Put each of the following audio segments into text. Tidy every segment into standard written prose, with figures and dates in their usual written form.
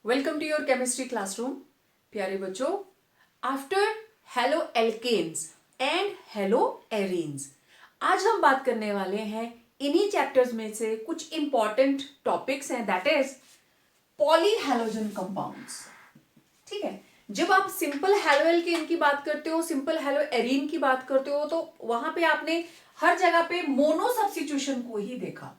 Welcome to your chemistry classroom. प्यारे बच्चों, after haloalkanes and haloarenes, आज हम बात करने वाले हैं इन्हीं चैप्टर्स में से कुछ इंपॉर्टेंट टॉपिक्स हैं, दैट इज पॉलीहैलोजन कंपाउंड्स। ठीक है, जब आप सिंपल हेलो एल्केन की बात करते हो, सिंपल हेलो एरीन की बात करते हो, तो वहां पे आपने हर जगह पे मोनो सब्स्टिट्यूशन को ही देखा,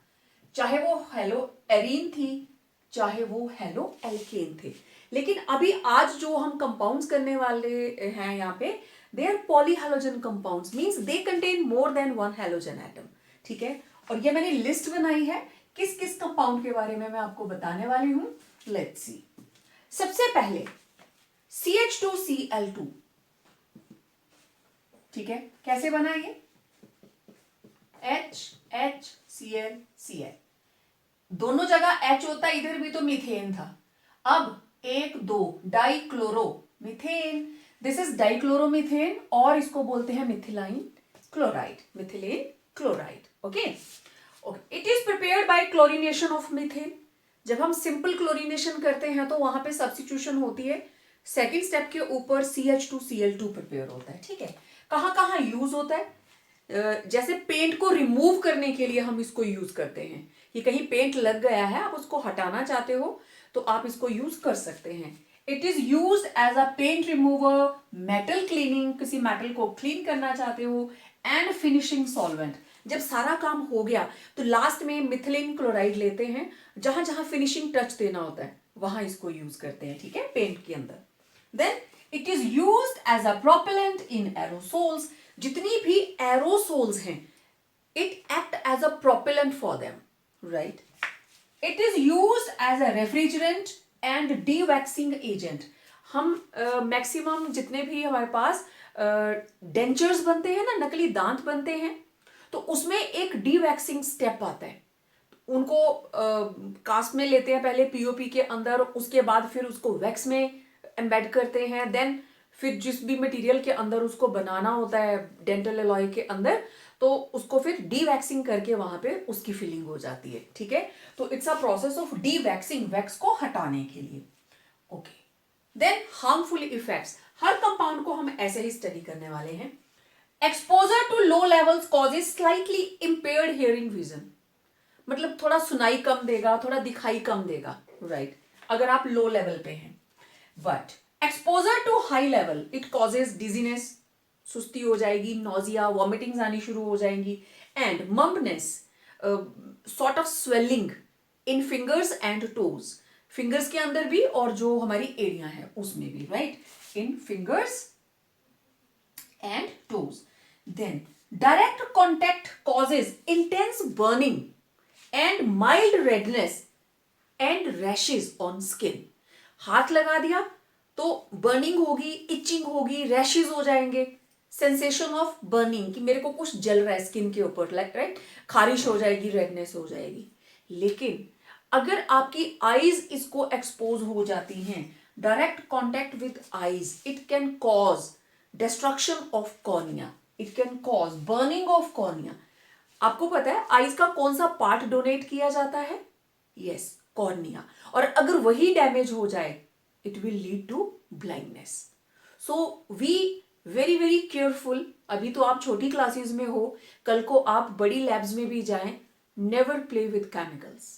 चाहे वो हेलो एरीन थी चाहे वो हेलो एल्केन थे। लेकिन अभी आज जो हम कंपाउंड्स करने वाले हैं यहाँ पे, they are polyhalogen compounds, means they contain more than one halogen atom. ठीक है, और ये मैंने लिस्ट बनाई है किस किस कंपाउंड के बारे में मैं आपको बताने वाली हूं। Let's see. सबसे पहले CH2Cl2। ठीक है, कैसे बना ये? HCl दोनों जगह H होता है, इधर भी तो मीथेन था। अब एक दो dichloro methane, this is dichloromethane, और इसको बोलते हैं methylene chloride, methylene chloride. Okay okay, it is prepared by chlorination of methane. जब हम सिंपल क्लोरीनेशन करते हैं तो वहां पे सब्स्टिट्यूशन होती है, सेकेंड स्टेप के ऊपर CH2Cl2 प्रिपेयर होता है। ठीक है, कहां कहां यूज होता है? जैसे पेंट को रिमूव करने के लिए हम इसको यूज करते हैं, कि कहीं पेंट लग गया है, आप उसको हटाना चाहते हो तो आप इसको यूज कर सकते हैं। It is use as a paint remover, metal cleaning, किसी मेटल को क्लीन करना चाहते हो, एंड फिनिशिंग सॉल्वेंट। जब सारा काम हो गया तो लास्ट में मिथिलीन क्लोराइड लेते हैं, जहां जहां फिनिशिंग टच देना होता है वहां इसको यूज करते हैं। ठीक है, पेंट के अंदर। Then it is used as a propellant in aerosols. जितनी भी एरोसोल्स हैं, it act as a propellant for them, right? It is used as a refrigerant and dewaxing agent. हम मैक्सिमम जितने भी हमारे पास डेंचर्स बनते हैं ना, नकली दांत बनते हैं, तो उसमें एक डीवैक्सिंग स्टेप आता है। उनको कास्ट में लेते हैं पहले पीओपी के अंदर, उसके बाद फिर उसको वैक्स में एम्बेड करते हैं, देन फिर जिस भी मटेरियल के अंदर उसको बनाना होता है डेंटल एलॉय के अंदर, तो उसको फिर डीवैक्सिंग करके वहां पे उसकी फिलिंग हो जाती है। ठीक है, तो it's a process of dewaxing, wax को हटाने के लिए। ओके, देन हार्मफुल इफेक्ट्स, हर कंपाउंड को हम ऐसे ही स्टडी करने वाले हैं। Exposure to low levels causes slightly impaired hearing vision, मतलब थोड़ा सुनाई कम देगा, थोड़ा दिखाई कम देगा, राइट, अगर आप लो लेवल पे हैं। But exposure to high level it causes dizziness, सुस्ती हो जाएगी, नोजिया, वॉमिटिंग्स आनी शुरू हो जाएंगी, and numbness, sort of swelling in fingers and toes, fingers के अंदर भी और जो हमारी एरिया है उसमें भी, right, in fingers and toes. Then direct contact causes intense burning and mild redness and rashes on skin. हाथ लगा दिया तो बर्निंग होगी, इचिंग होगी, रैशेज हो जाएंगे, सेंसेशन ऑफ बर्निंग कि मेरे को कुछ जल रहा है स्किन के ऊपर, राइट, खारिश हो जाएगी, रेडनेस हो जाएगी। लेकिन अगर आपकी आईज इसको एक्सपोज हो जाती हैं, direct contact with eyes, it can cause destruction of cornea, it can cause burning of cornea. आपको पता है आईज का कौन सा पार्ट डोनेट किया जाता है? Yes, cornea. और अगर वही डैमेज हो जाए, it will lead to blindness. So we very very careful. अभी तो आप छोटी क्लासेस में हो, कल को आप बड़ी लैब्स में भी जाएं, never play with chemicals,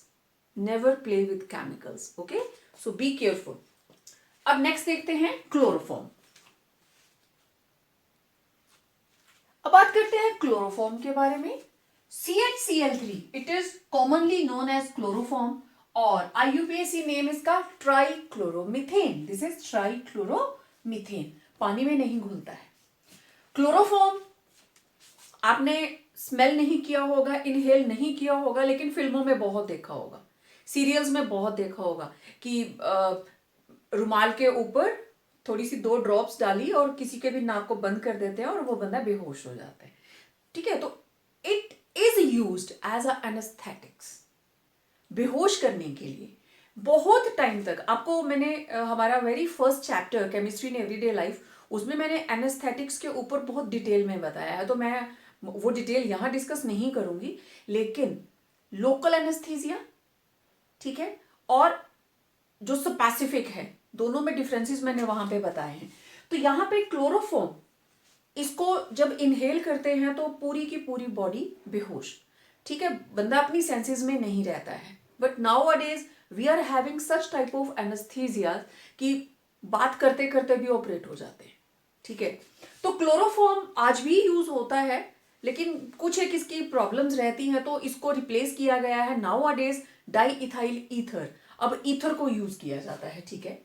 never play with chemicals. Okay, so be careful. अब नेक्स्ट देखते हैं क्लोरोफॉर्म। अब बात करते हैं क्लोरोफॉर्म के बारे में। CHCl3, it is commonly known as chloroform, और IUPAC नेम इसका ट्राइक्लोरोमीथेन, दिस इज ट्राइक्लोरोमीथेन, पानी में नहीं घुलता है। क्लोरोफॉर्म आपने स्मेल नहीं किया होगा, इनहेल नहीं किया होगा, लेकिन फिल्मों में बहुत देखा होगा, सीरियल्स में बहुत देखा होगा कि रुमाल के ऊपर थोड़ी सी 2 ड्रॉप्स डाली और किसी के भी नाक को बंद कर देते हैं और वो बंदा बेहोश हो जाता है। ठीक है, तो it is used as a anaesthetics, बेहोश करने के लिए। बहुत टाइम तक आपको मैंने हमारा very first chapter chemistry in everyday life, उसमें मैंने एनेस्थेटिक्स के ऊपर बहुत डिटेल में बताया है, तो मैं वो डिटेल यहां डिस्कस नहीं करूंगी। लेकिन लोकल एनेस्थीसिया, ठीक है, और जो स्पेसिफिक है, दोनों में डिफरेंसेस मैंने वहां पे बताए हैं। तो यहाँ पे क्लोरोफॉर्म, इसको जब इनहेल करते हैं तो पूरी की पूरी बॉडी बेहोश, ठीक है, बंदा अपनी सेंसेस में नहीं रहता है। But nowadays we are having such type of anaesthesia कि बात करते करते भी ऑपरेट हो जाते हैं, ठीक है। तो क्लोरोफॉर्म आज भी यूज होता है, लेकिन कुछ एक इसकी प्रॉब्लम्स रहती हैं, तो इसको रिप्लेस किया गया है नाउ अडेज डाई इथाइल ईथर। अब ईथर को यूज किया जाता है, ठीक है।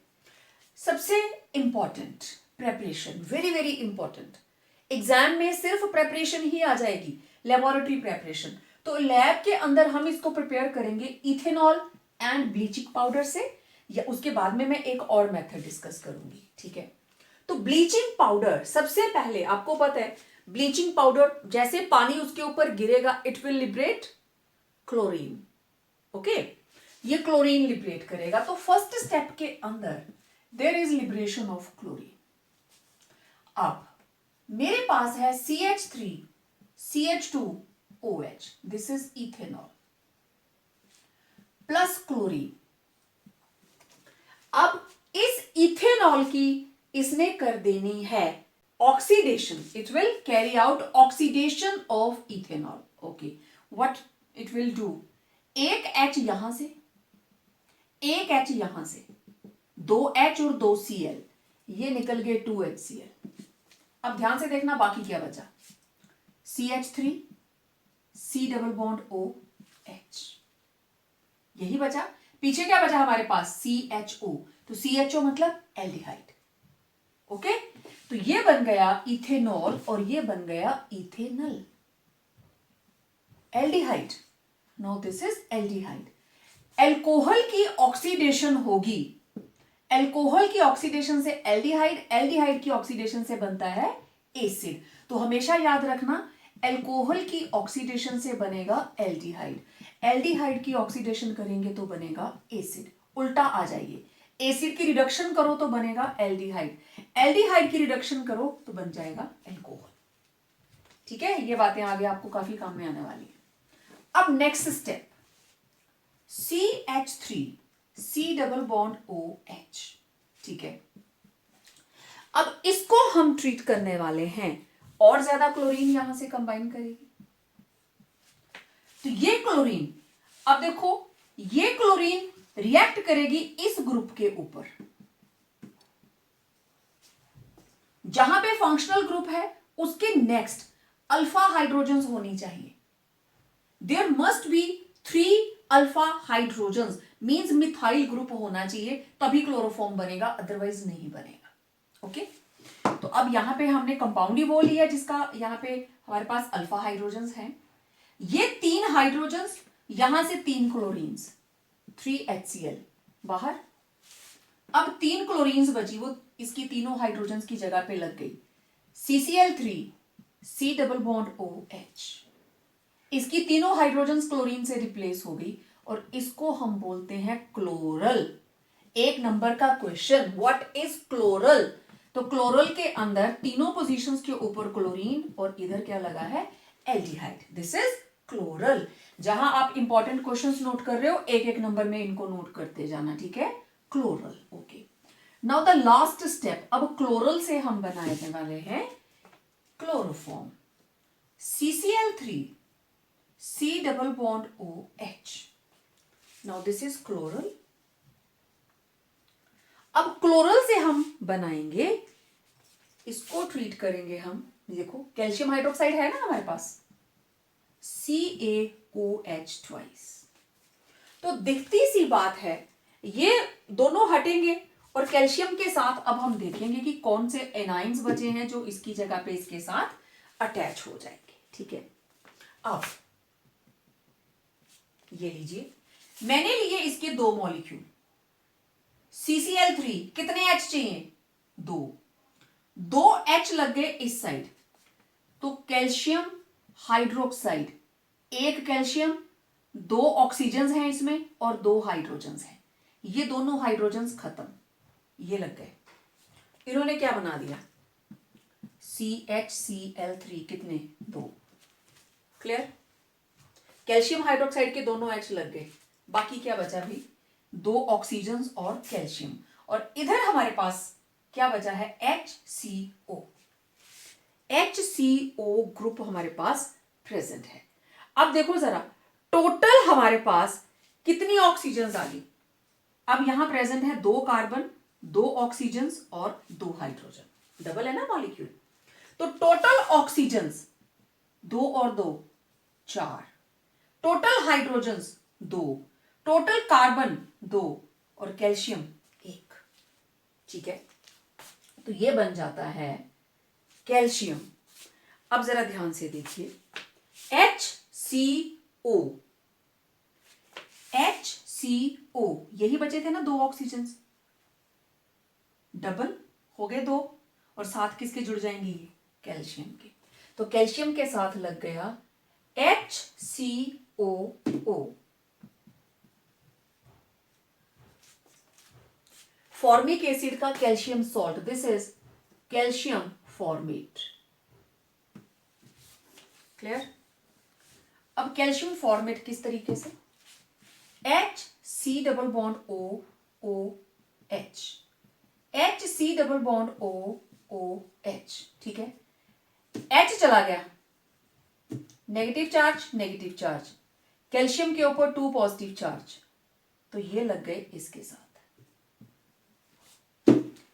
सबसे important preparation, very very important, exam में सिर्फ प्रेपरेशन ही आ जाएगी, लेबोरेटरी प्रेपरेशन। तो लैब के अंदर हम इसको प्रिपेयर करेंगे इथेनॉल एंड ब्लीचिंग पाउडर से, या उसके बाद में मैं एक और मेथड डिस्कस करूंगी, ठीक है। तो ब्लीचिंग पाउडर, सबसे पहले आपको पता है ब्लीचिंग पाउडर जैसे पानी उसके ऊपर गिरेगा it will liberate chlorine, okay, ये क्लोरीन लिबरेट करेगा। तो फर्स्ट स्टेप के अंदर there is liberation of chlorine. अब मेरे पास है CH3 CH2OH, this is ethanol plus chlorine. अब इस इथेनॉल की इसने कर देनी है oxidation, it will carry out oxidation of ethanol, okay. What it will do, एक H यहां से, एक H यहां से, 2H और 2 Cl, ये निकल गए 2HCl। अब ध्यान से देखना बाकी क्या बचा, CH3 C double bond OH, यही बचा। पीछे क्या बचा हमारे पास, CHO, तो CHO मतलब एल्डिहाइड, ओके। तो ये बन गया इथेनॉल और ये बन गया ethanal, aldehyde. Now this is aldehyde. Alcohol की ऑक्सीडेशन होगी, एल्कोहल की ऑक्सीडेशन से एल्डिहाइड, एल्डिहाइड की ऑक्सीडेशन से बनता है एसिड। तो हमेशा याद रखना एल्कोहल की ऑक्सीडेशन से बनेगा एल्डिहाइड, एल्डिहाइड की ऑक्सीडेशन करेंगे तो बनेगा एसिड, उल्टा आ जाइए, एसिड की रिडक्शन करो तो बनेगा एल्डिहाइड, एल्डिहाइड की रिडक्शन करो तो बन जाएगा एल्कोहल, ठीक है। ये बातें आगे आपको काफी काम में आने वाली है। अब next step, CH3 C double bond OH, ठीक है। अब इसको हम ट्रीट करने वाले हैं, और ज्यादा क्लोरीन यहां से कंबाइन करेगी, तो ये क्लोरीन, अब देखो ये क्लोरीन रिएक्ट करेगी इस ग्रुप के ऊपर, जहां पे फंक्शनल ग्रुप है उसके नेक्स्ट अल्फा हाइड्रोजन्स होनी चाहिए, there must be 3 alpha hydrogens, means methyl group होना चाहिए, तभी क्लोरोफॉर्म बनेगा, अदरवाइज नहीं बनेगा, ओके। तो अब यहां पे हमने कंपाउंड ही वो लिया जिसका यहां पे हमारे पास अल्फा हाइड्रोजन्स हैं, ये 3 हाइड्रोजन्स, यहां से 3 क्लोरीन्स, 3HCl बाहर। अब 3 क्लोरीन्स बची, वो इसकी तीनों हाइड्रोजन्स की जगह पे लग गई, CCl3 C double bond OH, इसकी तीनों हाइड्रोजन्स क्लोरीन से रिप्लेस हो गई, और इसको हम बोलते हैं क्लोरल। एक नंबर का क्वेश्चन, व्हाट इज क्लोरल। तो क्लोरल के अंदर तीनों पोजीशंस के ऊपर क्लोरीन और इधर क्या लगा है, एल्डिहाइड, दिस इज क्लोरल। जहां आप इंपॉर्टेंट क्वेश्चंस नोट कर रहे हो, एक एक नंबर में इनको नोट करते जाना, ठीक है, chloral, okay. Now the last step, अब क्लोरल से हम बनाने वाले हैं chloroform, CCl3 C double bond OH, now this is chloral. अब क्लोरल से हम बनाएंगे, इसको ट्रीट करेंगे हम, देखो कैल्शियम हाइड्रोक्साइड है ना हमारे पास, CaOH ट्वाइस। तो दिखती सी बात है, ये दोनों हटेंगे और कैल्शियम के साथ अब हम देखेंगे कि कौन से एनाइंस बचे हैं जो इसकी जगह पे इसके साथ अटैच हो जाएंगे, ठीक है। अब ये लीजिए, मैंने लिए इसके 2 मॉलिक्यूल, CCl3 कितने H चाहिए, 2 H लग गए इस साइड, तो कैल्शियम हाइड्रोक्साइड, एक कैल्शियम, 2 ऑक्सीजन्स हैं इसमें और 2 हाइड्रोजन्स हैं, ये दोनों हाइड्रोजन्स खत्म, ये लग गए, इन्होंने क्या बना दिया, CHCl3 कितने, 2, क्लियर। कैल्शियम हाइड्रोक्साइड के दोनों H लग गए, बाकी क्या बचा भी, 2 ऑक्सीजन और कैल्शियम, और इधर हमारे पास क्या बचा है, HCO। HCO ग्रुप हमारे पास प्रेजेंट है। अब देखो जरा, टोटल हमारे पास कितनी ऑक्सीजन आ गई। अब यहां प्रेजेंट है 2 कार्बन, 2 ऑक्सीजन और 2 हाइड्रोजन, डबल है ना मॉलिक्यूल। तो टोटल ऑक्सीजन 2 और 2 4, टोटल हाइड्रोजन 2, टोटल कार्बन 2 और कैल्शियम 1। ठीक है, तो ये बन जाता है कैल्शियम। अब जरा ध्यान से देखिए, HCO, HCO यही बचे थे ना 2 ऑक्सीजन, डबल हो गए 2, और साथ किसके जुड़ जाएंगे, कैल्शियम के। तो कैल्शियम के साथ लग गया HCOO। फॉर्मिक एसिड का calcium salt, this is calcium format. Clear. अब कैल्शियम फॉर्मेट किस तरीके से, HC double bond OOH, HC double bond OOH। ठीक है, H चला गया, negative charge negative charge, calcium के ऊपर 2 पॉजिटिव चार्ज, तो ये लग गए इसके साथ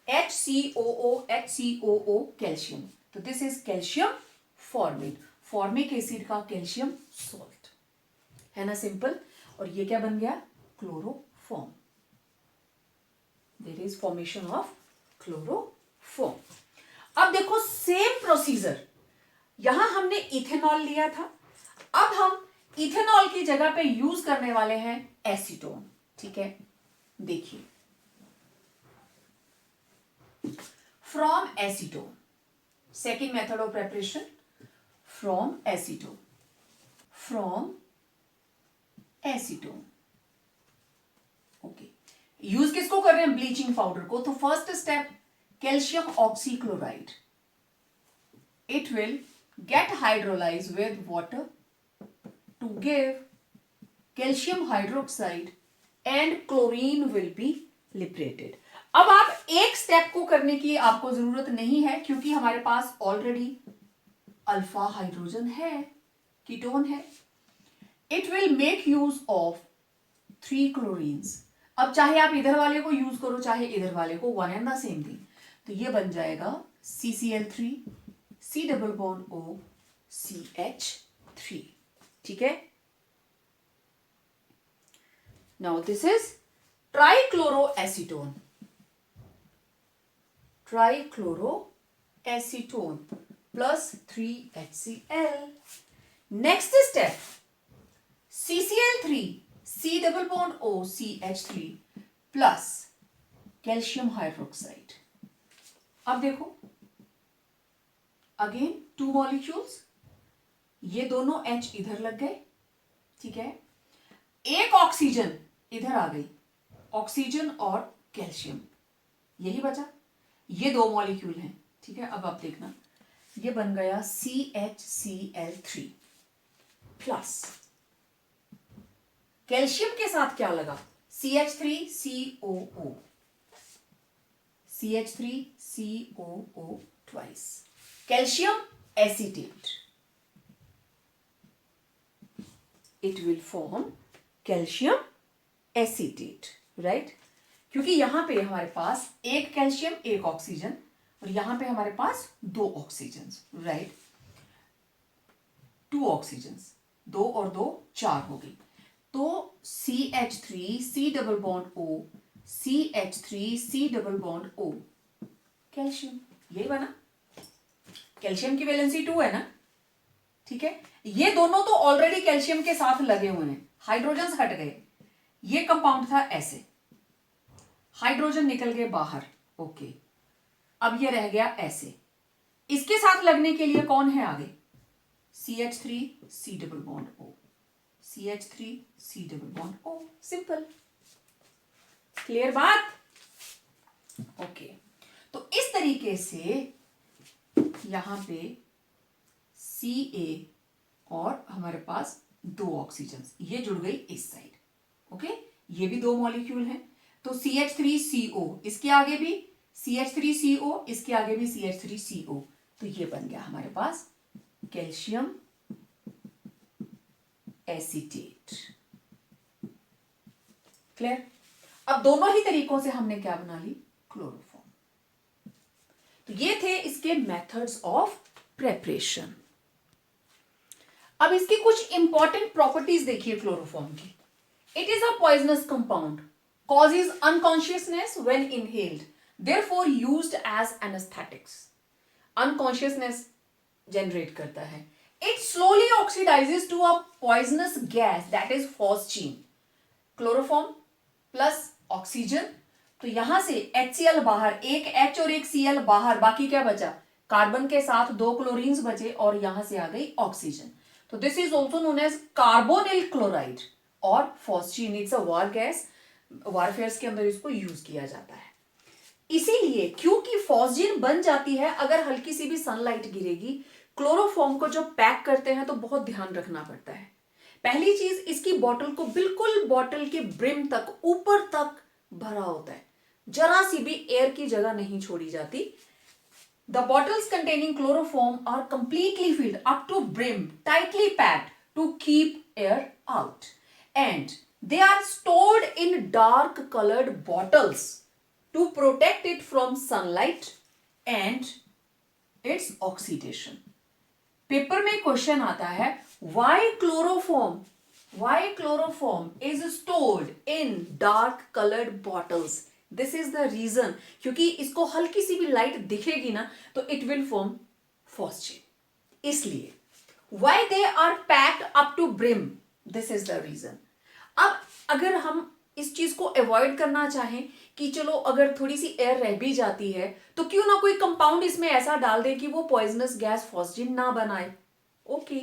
HCOO, HCOO कैल्शियम। तो this is calcium formate, formic acid का कैल्शियम सॉल्ट, है ना, सिंपल। और ये क्या बन गया, chloroform. There is formation of chloroform. अब देखो सेम प्रोसीजर, यहां हमने इथेनॉल लिया था, अब हम इथेनॉल की जगह पे यूज करने वाले हैं एसीटोन। ठीक है, देखिए, from acetone, second method of preparation, from acetone, from acetone. Okay, use किसको कर रहे हैं, ब्लीचिंग पाउडर को। तो first step, calcium oxychloride, it will get hydrolyzed with water to give calcium hydroxide and chlorine will be liberated। अब आप एक step को करने की आपको जरूरत नहीं है, क्योंकि हमारे पास ऑलरेडी अल्फा हाइड्रोजन है, कीटोन है। It will make use of 3 chlorines. अब चाहे आप इधर वाले को यूज करो चाहे इधर वाले को, one and the same thing. तो ये बन जाएगा CCl3, C double bond O CH3। ठीक है, now this is trichloroacetone, trichloroacetone plus 3HCl। Next step, CCl3, C double bond O CH3 plus calcium hydroxide. अब देखो, अगेन 2 मॉलिक्यूल्स, ये दोनों H इधर लग गए। ठीक है, एक ऑक्सीजन इधर आ गई, ऑक्सीजन और कैल्शियम यही बचा, ये 2 मॉलिक्यूल हैं। ठीक है, अब आप देखना, ये बन गया CHCl3 प्लस कैल्शियम के साथ क्या लगा, CH3COO, CH3COO twice, calcium acetate. It will form calcium acetate, right. क्योंकि यहां पे हमारे पास एक कैल्शियम एक ऑक्सीजन, और यहां पे हमारे पास 2 ऑक्सीजन, राइट, 2 ऑक्सीजन, 2 और 2 4 हो गई। तो CH3 C double bond O CH3 C double bond O calcium, यही बना। कैल्शियम की वैलेंसी 2 है ना। ठीक है, ये दोनों तो ऑलरेडी कैल्शियम के साथ लगे हुए हैं, हाइड्रोजन हट गए, ये कंपाउंड था ऐसे, हाइड्रोजन निकल गए बाहर। ओके, अब ये रह गया ऐसे, इसके साथ लगने के लिए कौन है आगे, CH3 C double bond O, CH3 C double bond O, simple, clear बात। ओके, तो इस तरीके से यहां पे Ca और हमारे पास 2 ऑक्सीजन, ये जुड़ गई इस साइड। ओके, ये भी 2 मॉलिक्यूल हैं, तो CH3CO, इसके आगे भी CH3CO, इसके आगे भी CH3CO, तो ये बन गया हमारे पास कैल्शियम एसीटेट। क्लियर? अब दोनों ही तरीकों से हमने क्या बना ली, क्लोरोफॉर्म। तो ये थे इसके मेथड्स ऑफ प्रेपरेशन। अब इसकी कुछ इंपॉर्टेंट प्रॉपर्टीज देखिए क्लोरोफॉर्म की। It is a poisonous compound, causes unconsciousness when inhaled, therefore used as anesthetics. Unconsciousness generate करता है. It slowly oxidizes to a poisonous gas, that is phosgene. Chloroform plus oxygen, तो यहां से HCl बाहर, एक H और एक Cl बाहर, बाकी क्या बचा, कार्बन के साथ 2 क्लोरीन्स बचे और यहां से आ गई ऑक्सीजन। तो this is also known as carbonyl chloride और phosgene. It's a war gas, warfares के अंदर इसको यूज किया जाता है। इसीलिए क्योंकि फॉस्जीन बन जाती है अगर हल्की सी भी सनलाइट गिरेगी, क्लोरोफॉर्म को जो पैक करते हैं तो बहुत ध्यान रखना पड़ता है। पहली चीज, इसकी बॉटल को बिल्कुल बॉटल के ब्रिम तक, ऊपर तक भरा होता है, जरा सी भी एयर की जगह नहीं छोड़ी जाती। The bottles containing chloroform are completely filled up to brim, tightly packed to keep air out, and they are stored in dark colored bottles to protect it from sunlight and its oxidation. Paper में question आता है, why chloroform is stored in dark colored bottles? This is the reason, क्योंकि इसको हल्की सी भी light दिखेगी ना तो it will form phosgene, इसलिए why they are packed up to brim, this is the reason. अब अगर हम इस चीज को अवॉइड करना चाहें कि चलो अगर थोड़ी सी एयर रह भी जाती है तो क्यों ना कोई कंपाउंड इसमें ऐसा डाल दे कि वो पॉइजनस गैस फॉस्जीन ना बनाए। ओके,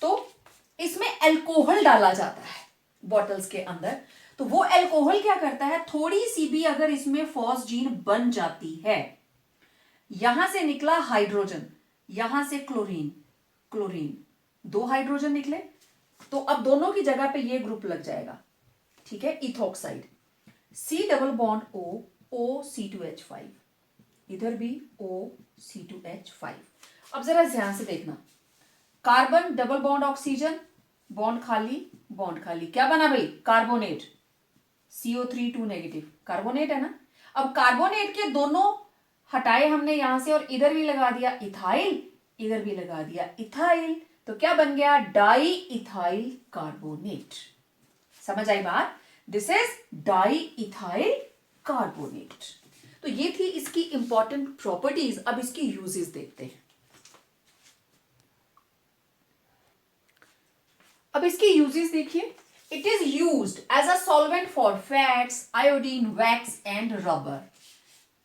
तो इसमें अल्कोहल डाला जाता है बॉटल्स के अंदर, तो वो अल्कोहल क्या करता है, थोड़ी सी भी अगर इसमें फॉस्जीन बन जाती है, यहां से निकला हाइड्रोजन, यहां से क्लोरीन 2 हाइड्रोजन निकले, तो अब दोनों की जगह पे ये ग्रुप लग जाएगा, ठीक है, ethoxide, C double bond O C2H5, इधर भी O C2H5। अब जरा ध्यान से देखना, carbon double bond oxygen, bond खाली, क्या बना भाई, कार्बोनेट, CO3 2 नेगेटिव, कार्बोनेट है ना। अब कार्बोनेट के दोनों हटाए हमने यहां से और इधर भी लगा दिया इथाइल, इधर भी लगा दिया इथाइल, तो क्या बन गया, डाई इथाइल कार्बोनेट। समझ आई बात, this is di ethyl carbonate. तो ये थी इसकी इंपॉर्टेंट प्रॉपर्टीज। अब इसकी यूजेस देखते हैं। अब इसकी यूजेस देखिए, it is used as a solvent for fats, iodine, wax and rubber.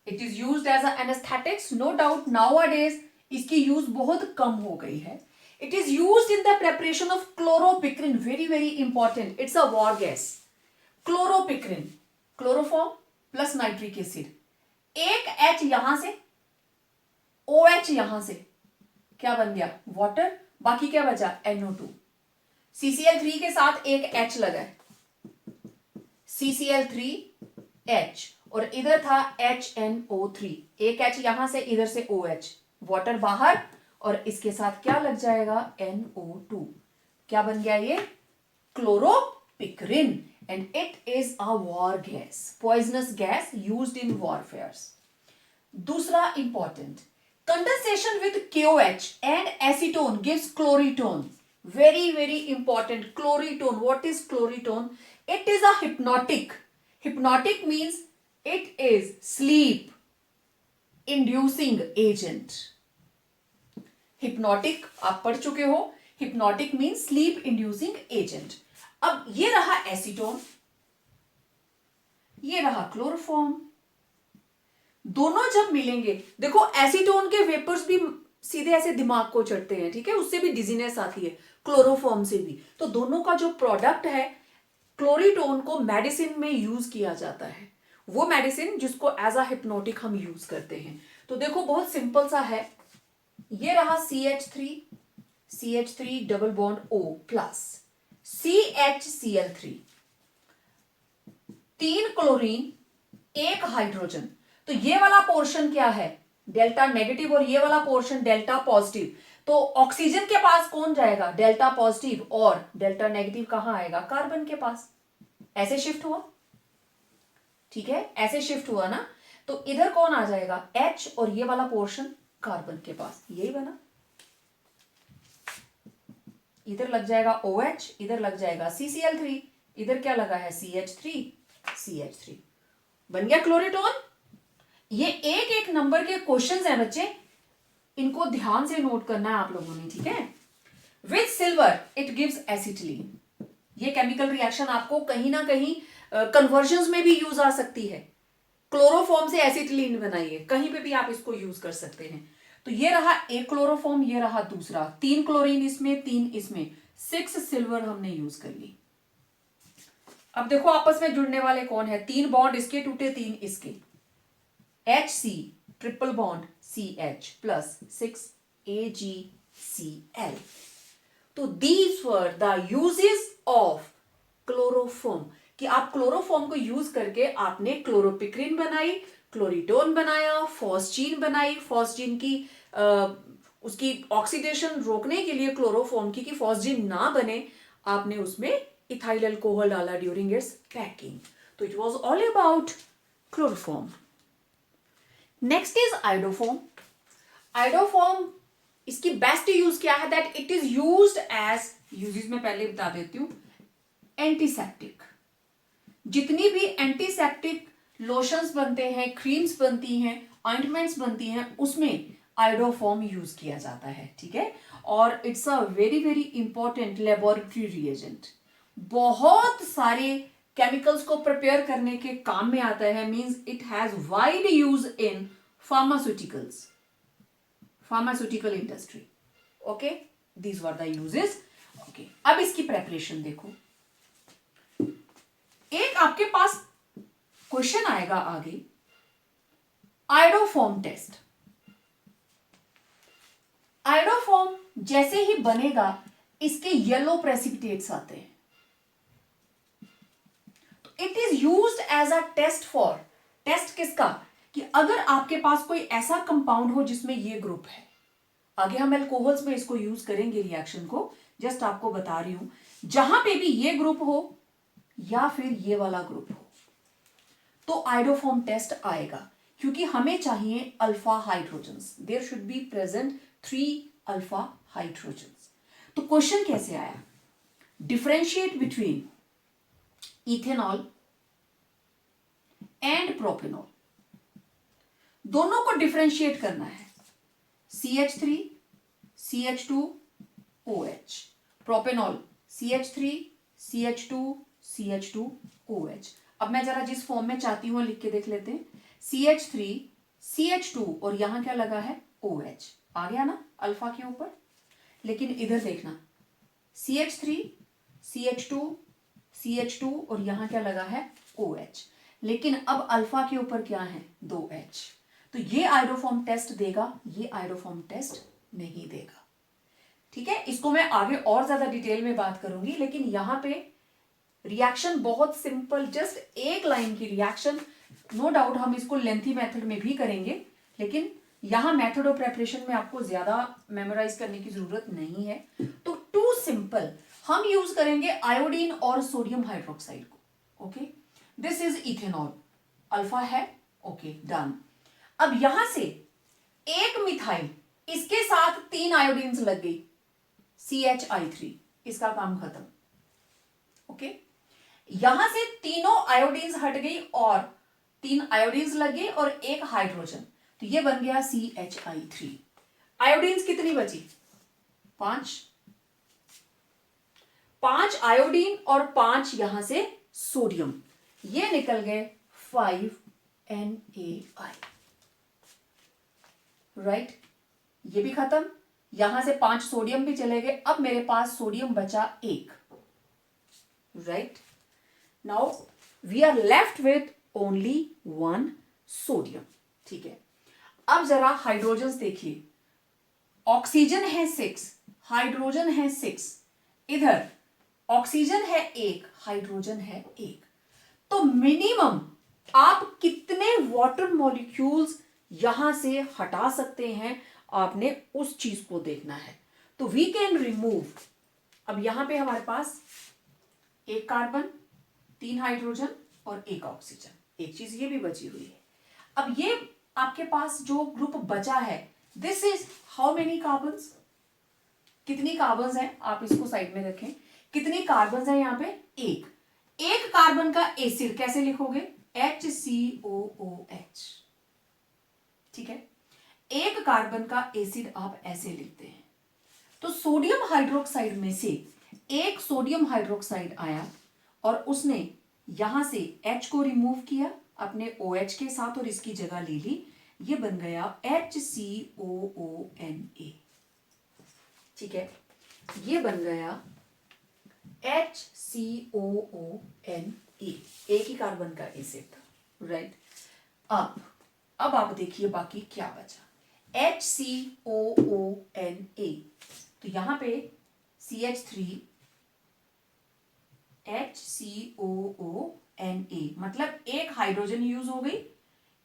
It is used as a anaesthetics, no doubt nowadays इसकी यूज बहुत कम हो गई है। It is used in the preparation of chloropicrin, very very important, it's a war gas. Chloropicrin, chloroform plus nitric acid, एक H यहां से, OH यहां से, क्या बन गया, वाटर, बाकी क्या बचा, NO2। CCl3 के साथ एक H लगा है, CCl3H, और इधर था HNO3, एक H यहां से, इधर से OH, वाटर बाहर, और इसके साथ क्या लग जाएगा, NO2, क्या बन गया ये, chloropicrin, and it is a war gas, poisonous gas used in warfares. दूसरा important, condensation with KOH and acetone gives chloritone, very very important, chloritone. What is chloritone? It is a hypnotic means it is sleep inducing agent. hypnotic आप पढ़ चुके हो, hypnotic means sleep inducing agent. अब ये रहा acetone, ये रहा chloroform, दोनों जब मिलेंगे, देखो एसीटोन के वेपर्स भी सीधे ऐसे दिमाग को चढ़ते हैं, ठीक है, उससे भी डिजीनेस आती है, क्लोरोफॉर्म से भी। तो दोनों का जो प्रोडक्ट है, क्लोरिटोन को मेडिसिन में यूज किया जाता है, वो मेडिसिन जिसको एज अ हिप्नोटिक हम यूज करते हैं। तो देखो बहुत सिंपल सा है, ये रहा CH3 double bond O plus CHCl3, 3 chlorine, 1 hydrogen. तो ये वाला पोर्शन क्या है, डेल्टा नेगेटिव, और ये वाला पोर्शन डेल्टा पॉजिटिव। तो ऑक्सीजन के पास कौन जाएगा, डेल्टा पॉजिटिव, और डेल्टा नेगेटिव कहां आएगा, कार्बन के पास। ऐसे शिफ्ट हुआ, ठीक है, ऐसे शिफ्ट हुआ ना। तो इधर कौन आ जाएगा, H, और ये वाला पोर्शन कार्बन के पास, यही बना। इधर लग जाएगा OH, इधर लग जाएगा CCl3, इधर क्या लगा है CH3, बन गया क्लोरीटोन। ये एक एक नंबर के क्वेश्चंस हैं बच्चे, इनको ध्यान से नोट करना है आप लोगों ने, ठीक है। With silver it gives acetylene. ये केमिकल रिएक्शन आपको कहीं ना कहीं कन्वर्जन्स में भी यूज आ सकती है। क्लोरोफॉर्म से एसिटिलीन बनाइए, कहीं पे भी आप इसको यूज कर सकते हैं। तो ये रहा एक क्लोरोफॉर्म, ये रहा दूसरा, 3 क्लोरीन इसमें, 3 इसमें, 6 सिल्वर हमने यूज कर ली। अब देखो आपस में जुड़ने वाले कौन है, 3 बॉन्ड इसके टूटे, 3 इसके, HC triple bond CH plus 6 AgCl। तो these were the uses of chloroform, कि आप क्लोरोफॉर्म को यूज करके आपने क्लोरोपिक्रिन बनाई, क्लोरीटोन बनाया, फॉस्जीन बनाई। फॉस्जीन की उसकी ऑक्सीडेशन रोकने के लिए क्लोरोफॉर्म की, कि फॉस्जीन ना बने, आपने उसमें इथाइल अल्कोहल डाला ड्यूरिंग इट्स पैकिंग। तो it was all about chloroform. Next is iodoform. Iodoform, इसकी बेस्ट यूज क्या है, that it is used as, uses में पहले बता देती हूं, एंटीसेप्टिक। जितनी भी एंटीसेप्टिक लोशंस बनते हैं, क्रीम्स बनती हैं, ऑइंटमेंट्स बनती हैं, उसमें आयोडोफॉर्म यूज किया जाता है, ठीक है। और it's a very very important laboratory reagent. बहुत सारे केमिकल्स को प्रिपेयर करने के काम में आता है। Means it has wide use in pharmaceuticals, pharmaceutical industry. Okay, these were the uses. Okay, अब इसकी प्रेपरेशन देखो। एक आपके पास क्वेश्चन आएगा आगे, आयोडोफॉर्म टेस्ट। आयोडोफॉर्म जैसे ही बनेगा, इसके येलो प्रेसिपिटेट्स आते हैं। तो it is used as a test for, test किसका, कि अगर आपके पास कोई ऐसा कंपाउंड हो जिसमें ये ग्रुप है। आगे हम एल्कोहल्स में इसको यूज करेंगे रिएक्शन को, जस्ट आपको बता रही हूं, जहां पे भी ये ग्रुप हो या फिर ये वाला ग्रुप हो, तो आयोडोफॉर्म टेस्ट आएगा। क्योंकि हमें चाहिए alpha hydrogens, there should be present 3 alpha hydrogens. तो क्वेश्चन कैसे आया, differentiate between ethanol and propanol, दोनों को डिफरेंशिएट करना है। CH3 CH2 OH, propanol CH3 CH2 CH2 OH। अब मैं जरा जिस फॉर्म में चाहती हूं लिख के देख लेते हैं, CH3 CH2 और यहां क्या लगा है OH, आ गया ना अल्फा के ऊपर। लेकिन इधर देखना, CH3 CH2 CH2 और यहां क्या लगा है OH, लेकिन अब अल्फा के ऊपर क्या है 2H। तो ये आयोडोफॉर्म टेस्ट देगा, ये आयोडोफॉर्म टेस्ट नहीं देगा, ठीक है। इसको मैं आगे और ज्यादा डिटेल में बात करूंगी, लेकिन यहां पे रिएक्शन बहुत सिंपल, जस्ट एक लाइन की रिएक्शन। नो डाउट हम इसको लेंथी मेथड में भी करेंगे, लेकिन यहां मेथड ऑफ प्रेपरेशन में आपको ज्यादा मेमोराइज करने की जरूरत नहीं है। तो टू सिंपल, हम यूज करेंगे आयोडीन और सोडियम हाइड्रोक्साइड को। Okay, this is ethanol, alpha है, ओके डन। अब यहां से एक मिथाइल, इसके साथ 3 आयोडीन्स लग गई, CHI3, इसका काम खत्म। ओके, यहां से तीनों आयोडीन्स हट गई और 3 आयोडीन्स लग गई और एक हाइड्रोजन, तो ये बन गया CHI3। आयोडीन्स कितनी बची, 5 आयोडीन और 5 यहां से सोडियम, ये निकल गए 5NaI, राइट। ये भी खत्म, यहां से 5 सोडियम भी चले गए, अब मेरे पास सोडियम बचा 1, right. Now we are left with only 1 sodium, ठीक है। अब जरा हाइड्रोजन देखिए, ऑक्सीजन है 6, हाइड्रोजन है 6, इधर ऑक्सीजन है 1, हाइड्रोजन है 1। तो मिनिमम आप कितने वाटर मॉलिक्यूल्स यहां से हटा सकते हैं, आपने उस चीज को देखना है। तो वी कैन रिमूव, अब यहां पे हमारे पास एक कार्बन, 3 हाइड्रोजन और 1 ऑक्सीजन, एक चीज ये भी बची हुई है। अब ये आपके पास जो ग्रुप बचा है, this is how many carbons, कितनी कार्बन्स हैं, आप इसको साइड में रखें, कितनी कार्बन्स हैं यहां पे, एक कार्बन का एसिड कैसे लिखोगे, HCOOH, ठीक है। एक कार्बन का एसिड आप ऐसे लिखते हैं। तो सोडियम हाइड्रोक्साइड में से एक सोडियम हाइड्रोक्साइड आया और उसने यहां से H को रिमूव किया अपने OH के साथ और इसकी जगह ले ली, ये बन गया HCOONA, ठीक है, ये बन गया HCOONA, एक ही कार्बन का एसिड था, राइट। अब आप देखिए बाकी क्या बचा, HCOONA, तो यहां पे CH3, HCOONA, मतलब एक हाइड्रोजन यूज हो गई,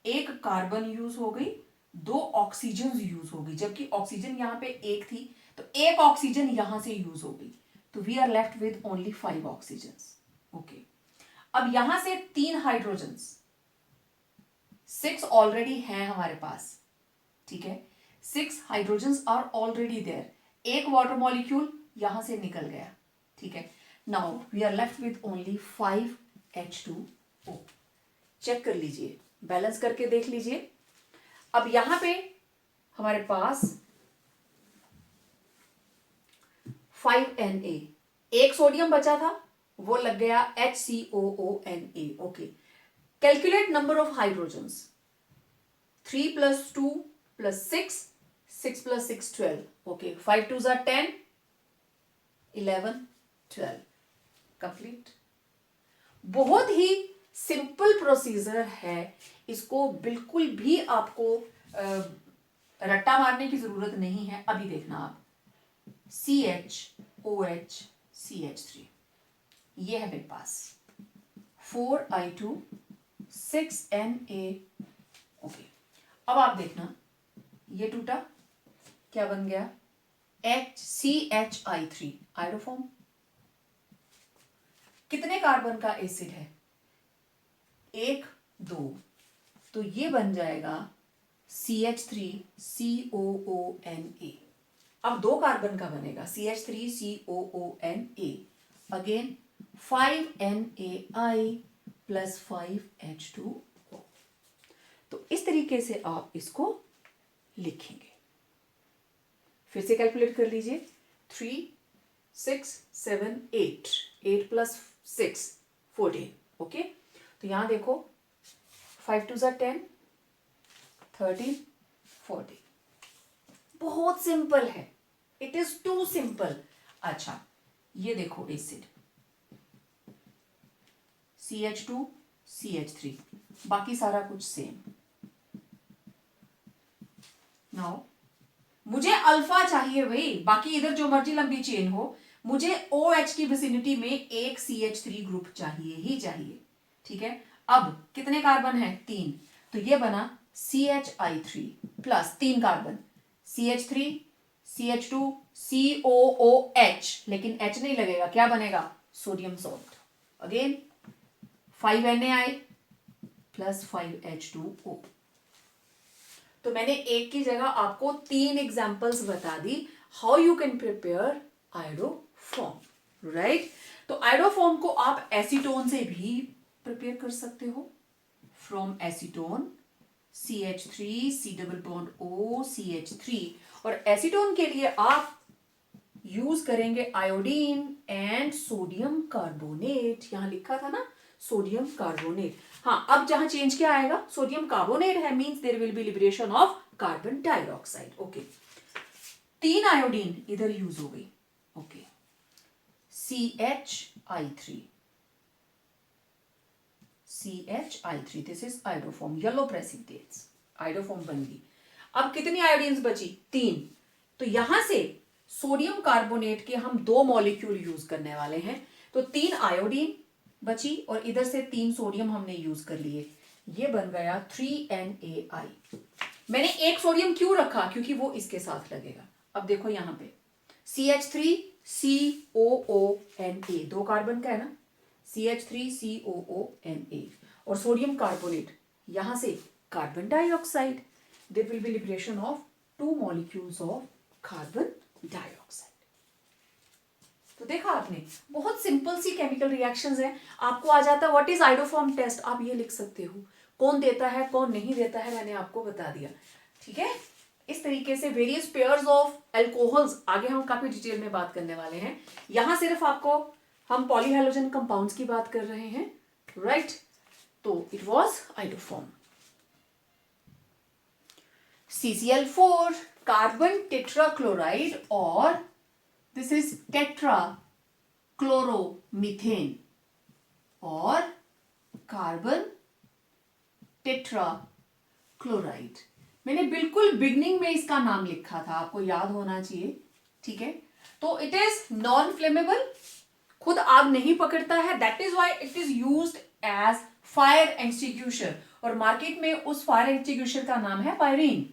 एक कार्बन यूज हो गई, 2 ऑक्सीजन यूज हो गई, जबकि ऑक्सीजन यहां पे एक थी, तो एक ऑक्सीजन यहां से यूज हो गई, तो we are left with only 5 oxygen, okay. अब यहां से 3 हाइड्रोजन, 6 ऑलरेडी हैं हमारे पास, ठीक है, 6 हाइड्रोजन आर ऑलरेडी देयर, एक वाटर मॉलिक्यूल यहां से निकल गया, ठीक है। Now we are left with only 5 H2O, check कर लीजिए, बैलेंस करके देख लीजिए। अब यहां पे हमारे पास 5Na, एक सोडियम बचा था, वो लग गया HCOONA, okay. Calculate number of hydrogens, 3 + 2 + 6, 6 + 6 12, okay, 5 2s are 10, 11 12, complete. बहुत ही सिंपल प्रोसीजर है, इसको बिल्कुल भी आपको रट्टा मारने की जरूरत नहीं है। अभी देखना आप, CHOH CH3, ये है मेरे पास 4I2 6Na, ओके। अब आप देखना, ये टूटा, क्या बन गया, CHI3, आयोडोफॉर्म। कितने कार्बन का एसिड है, 1 2, तो ये बन जाएगा CH3COONA। अब 2 कार्बन का बनेगा CH3COONA, अगेन 5NaI + 5H2O। तो इस तरीके से आप इसको लिखेंगे। फिर से कैलकुलेट कर लीजिए, 3 6 7 8, 8 + 6 14, ओके। तो यहां देखो, 5 2s are 10, 13 14, बहुत सिंपल है, इट इज टू सिंपल। अच्छा, ये देखो एसिड CH2 CH3, बाकी सारा कुछ सेम। नाउ मुझे अल्फा चाहिए भाई, बाकी इधर जो मर्जी लंबी चेन हो, मुझे OH की विसिनिटी में एक CH3 ग्रुप चाहिए ही चाहिए, ठीक है। अब कितने कार्बन है, 3, तो ये बना CHI3 plus 3 carbon CH3 CH2 COOH, लेकिन H नहीं लगेगा, क्या बनेगा, sodium salt, again 5NaI + 5H2O। तो मैंने एक की जगह आपको 3 एग्जांपल्स बता दी, how you can prepare iodoform, right. तो आयोडोफॉर्म को आप एसीटोन से भी प्रिपेयर कर सकते हो, from acetone CH3 C double bond O CH3, और एसीटोन के लिए आप यूज करेंगे आयोडीन एंड सोडियम कार्बोनेट, यहां लिखा था ना सोडियम कार्बोनेट। हाँ, अब जहां चेंज क्या आएगा, सोडियम कार्बोनेट है, means there will be liberation of carbon dioxide, okay. 3 iodine इधर यूज हो गई, okay. CHI3, this is iodoform, yellow precipitates, iodoform बन गई। अब कितनी आयोडीन्स बची, 3, तो यहां से सोडियम कार्बोनेट के हम 2 मॉलिक्यूल यूज करने वाले हैं, तो 3 आयोडीन बची, और इधर से 3 सोडियम हमने यूज कर लिए, ये बन गया 3NaI। मैंने एक सोडियम क्यों रखा, क्योंकि वो इसके साथ लगेगा। अब देखो यहां पे CH3COONA, 2 कार्बन का है ना, CH3COONA, और सोडियम कार्बोनेट, यहां से carbon dioxide, there will be liberation of 2 molecules of carbon dioxide. तो देखा आपने, बहुत सिंपल सी केमिकल रिएक्शंस हैं। आपको आ जाता है व्हाट इज आइडोफॉर्म टेस्ट, आप ये लिख सकते हो, कौन देता है कौन नहीं देता है मैंने आपको बता दिया, ठीक है। इस तरीके से वेरियस पेयर्स ऑफ एल्कोहल्स आगे हम काफी डिटेल में बात करने वाले हैं। यहां सिर्फ आपको हम पॉलीहैलोजन कंपाउंड्स की बात कर रहे हैं, राइट। तो it was iodoform. CCl4 carbon tetrachloride, और दिस इज टेट्राक्लोरोमीथेन और कार्बन टेट्राक्लोराइड। मैंने बिल्कुल बिगनिंग में इसका नाम लिखा था, आपको याद होना चाहिए, ठीक है। तो इट इज नॉन फ्लेमेबल, खुद आग नहीं पकड़ता है, that is why it is used as fire extinguisher, और मार्केट में उस फायर एक्सटिंग्विशर का नाम है pyrene.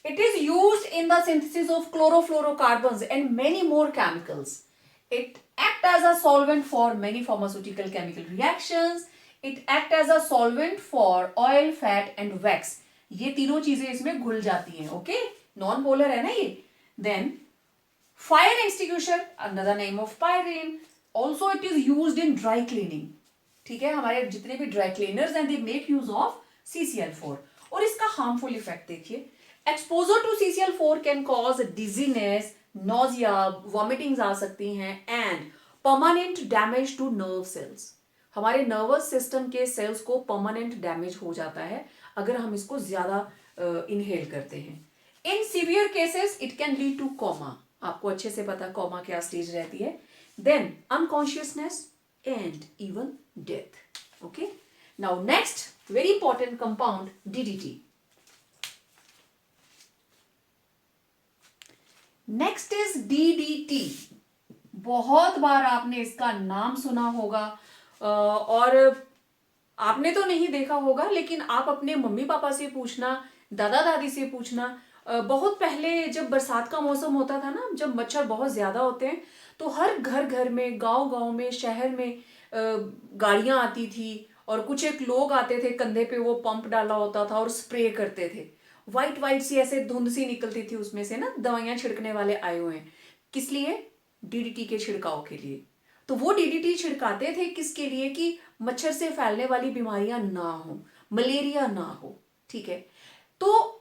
It is used in the synthesis of chlorofluorocarbons and many more chemicals. It acts as a solvent for many pharmaceutical chemical reactions. It acts as a solvent for oil, fat and wax. ये तीनों चीजें इसमें घुल जाती हैं, okay, non polar है ना ये। Then fire extinguisher, another name of pyrene. Also it is used in dry cleaning. ठीक है, हमारे जितने भी ड्राई क्लीनर्स हैं, they make use of CCl4। और इसका हार्मफुल इफेक्ट देखिए, exposure to CCl4 can cause dizziness, nausea, vomitings आ सकती हैं, and permanent damage to nerve cells. हमारे नर्वस सिस्टम के सेल्स को परमानेंट डैमेज हो जाता है अगर हम इसको ज्यादा इनहेल करते हैं। In severe cases it can lead to coma, आपको अच्छे से पता कोमा क्या स्टेज रहती है, then unconsciousness and even death, okay. Now next very important compound DDT। Next is DDT। बहुत बार आपने इसका नाम सुना होगा, और आपने तो नहीं देखा होगा, लेकिन आप अपने मम्मी पापा से पूछना, दादा दादी से पूछना। बहुत पहले जब बरसात का मौसम होता था ना, जब मच्छर बहुत ज्यादा होते हैं, तो हर घर घर में, गांव गांव में, शहर में गाड़ियां आती थी, और कुछ एक लोग आते थे, कंधे पे वो पंप डाला होता था और स्प्रे करते थे। वाइट वाइट सी ऐसे धुंध सी निकलती थी उसमें से ना, दवाइयां छिड़कने वाले आए हुए हैं, किस लिए, DDT के छिड़काव के लिए। तो वो DDT छिड़काते थे किसके लिए, कि मच्छर से फैलने वाली बीमारियां ना हो, मलेरिया ना हो, ठीक है। तो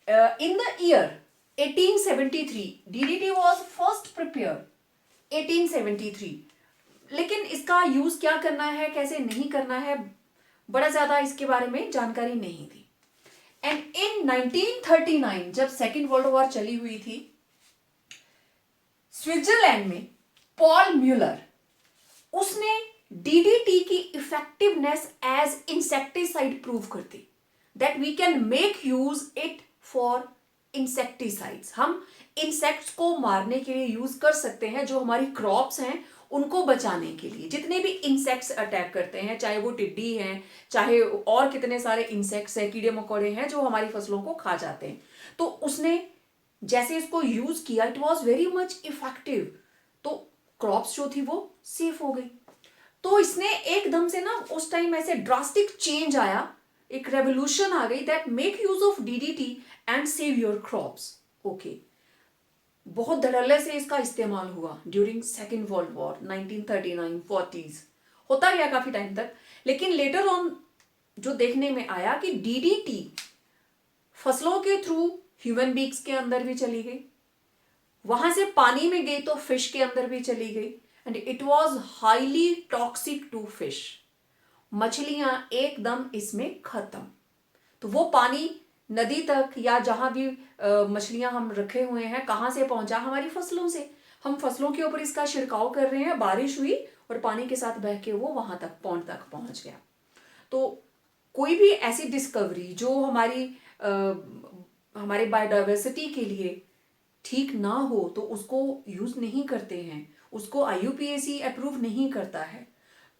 in the year 1873 DDT was first prepared, 1873। लेकिन इसका यूज क्या करना है, कैसे नहीं करना है, बड़ा ज्यादा इसके बारे में जानकारी नहीं थी। एंड इन 1939 जब सेकेंड वर्ल्ड वॉर चली हुई थी, स्विट्जरलैंड में पॉल म्यूलर, उसने DDT की इफेक्टिवनेस एज इंसेक्टिसाइड प्रूव कर दी, that we can make use it for insecticides. हम इंसेक्ट्स को मारने के लिए यूज कर सकते हैं, जो हमारी क्रॉप्स हैं उनको बचाने के लिए। जितने भी इंसेक्ट्स अटैक करते हैं, चाहे वो टिड्डी हैं, चाहे और कितने सारे इंसेक्ट्स हैं, कीड़े मकोड़े हैं, जो हमारी फसलों को खा जाते हैं, तो उसने जैसे इसको यूज किया, it was very much effective, तो क्रॉप्स जो थी वो सेफ हो गई। तो इसने एकदम से ना उस टाइम ऐसे ड्रास्टिक चेंज आया, एक रेवोल्यूशन आ गई, that make use of DDT and save your crops, okay. बहुत धड़ल्ले से इसका इस्तेमाल हुआ during second world war, 1939 40s, होता गया काफी टाइम तक। लेकिन लेटर ऑन जो देखने में आया कि DDT फसलों के थ्रू ह्यूमन बींग्स के अंदर भी चली गई, वहां से पानी में गई तो फिश के अंदर भी चली गई, and it was highly toxic to fish. मछलियां एकदम इसमें खत्म। तो वो पानी नदी तक या जहां भी मछलियां हम रखे हुए हैं, कहां से पहुंचा, हमारी फसलों से। हम फसलों के ऊपर इसका छिड़काव कर रहे हैं, बारिश हुई और पानी के साथ बह के वो वहां तक पॉन्ड तक पहुंच गया। तो कोई भी ऐसी डिस्कवरी जो हमारे बायोडाइवर्सिटी के लिए ठीक ना हो, तो उसको यूज नहीं करते हैं, उसको IUPAC अप्रूव नहीं करता है।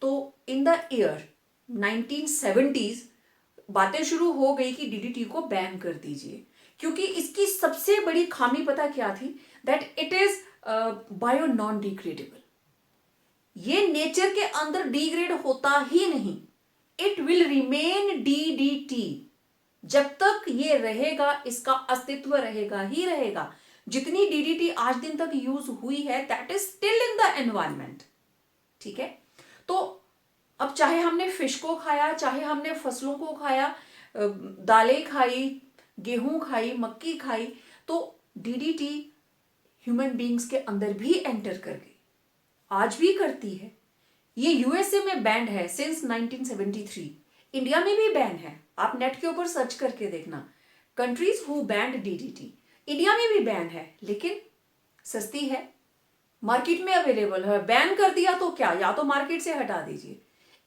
तो इन द ईयर 1970s बातें शुरू हो गई कि डीडीटी को बैन कर दीजिए, क्योंकि इसकी सबसे बड़ी खामी पता क्या थी, that it is bio non degradable. ये नेचर के अंदर डिग्रेड होता ही नहीं, इट विल रिमेन डीडीटी। जब तक ये रहेगा इसका अस्तित्व रहेगा ही रहेगा। जितनी डीडीटी आज दिन तक यूज हुई है that is still in the environment. ठीक है, तो अब चाहे हमने फिश को खाया, चाहे हमने फसलों को खाया, दालें खाई, गेहूं खाई, मक्की खाई, तो डीडीटी ह्यूमन बींग्स के अंदर भी एंटर कर गई, आज भी करती है। ये यूएसए में बैंड है सिंस 1973, इंडिया में भी बैन है। आप नेट के ऊपर सर्च करके देखना, countries who band DDT. India में भी बैन है, लेकिन सस्ती है, मार्केट में अवेलेबल है। बैन कर दिया तो क्या, या तो मार्केट से हटा दीजिए।